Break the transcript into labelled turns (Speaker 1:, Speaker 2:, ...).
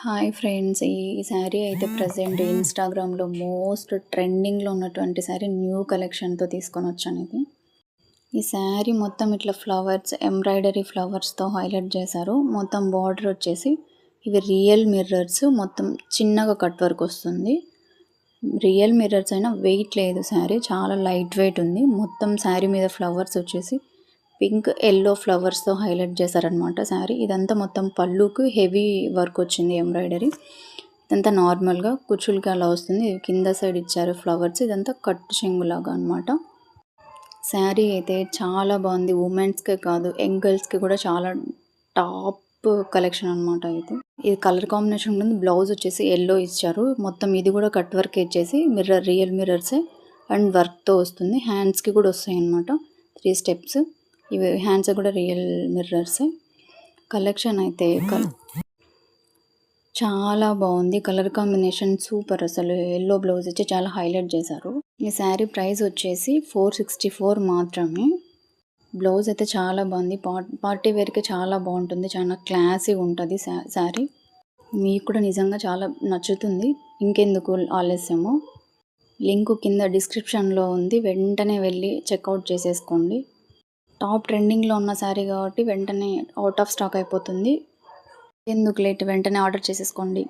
Speaker 1: Hi friends, ఈ శారీ అయితే present ఇన్స్టాగ్రామ్లో మోస్ట్ ట్రెండింగ్లో ఉన్నటువంటి శారీ న్యూ కలెక్షన్తో తీసుకొని వచ్చాను. ఈ శారీ మొత్తం ఇట్లా ఫ్లవర్స్, ఎంబ్రాయిడరీ ఫ్లవర్స్తో హైలైట్ చేశారు. మొత్తం బార్డర్ వచ్చేసి ఇవి రియల్ మిర్రర్స్, మొత్తం చిన్నగా కట్ వర్క్ వస్తుంది. రియల్ మిర్రర్స్ అయినా వెయిట్ లేదు, శారీ చాలా లైట్ వెయిట్ ఉంది. మొత్తం శారీ మీద ఫ్లవర్స్ వచ్చేసి పింక్ ఎల్లో ఫ్లవర్స్తో హైలైట్ చేశారనమాట శారీ. ఇదంతా మొత్తం పళ్ళుకు హెవీ వర్క్ వచ్చింది ఎంబ్రాయిడరీ. ఇదంతా నార్మల్గా కుచ్చులకి అలా వస్తుంది. కింద సైడ్ ఇచ్చారు ఫ్లవర్స్. ఇదంతా కట్టు చెంగులాగా అనమాట. శారీ అయితే చాలా బాగుంది. ఉమెన్స్కే కాదు, యంగ్ గర్ల్స్కి కూడా చాలా టాప్ కలెక్షన్ అనమాట. అయితే ఇది కలర్ కాంబినేషన్ ఉంటుంది. బ్లౌజ్ వచ్చేసి ఎల్లో ఇచ్చారు. మొత్తం ఇది కూడా కట్ వర్క్ ఇచ్చేసి రియల్ మిర్రర్సే అండ్ వర్క్తో వస్తుంది. హ్యాండ్స్కి కూడా వస్తాయి అనమాట. 3 స్టెప్స్. ఇవి హ్యాండ్స్ కూడా రియల్ మిర్రర్స్. కలెక్షన్ అయితే చాలా బాగుంది. Colour combination super. అసలు ఎల్లో బ్లౌజ్ ఇచ్చి చాలా హైలైట్ చేశారు. ఈ శారీ ప్రైస్ వచ్చేసి 464 మాత్రమే. బ్లౌజ్ అయితే చాలా బాగుంది. పార్టీ వేర్కి చాలా బాగుంటుంది. చాలా క్లాసీ ఉంటుంది శారీ. మీకు కూడా నిజంగా చాలా నచ్చుతుంది. ఇంకెందుకు ఆలస్యము, లింక్ కింద డిస్క్రిప్షన్లో ఉంది. వెంటనే వెళ్ళి చెక్అవుట్ చేసేసుకోండి. టాప్ ట్రెండింగ్లో ఉన్న శారీ కాబట్టి వెంటనే అవుట్ ఆఫ్ స్టాక్ అయిపోతుంది. ఎందుకు లేట్, వెంటనే ఆర్డర్ చేసేసుకోండి.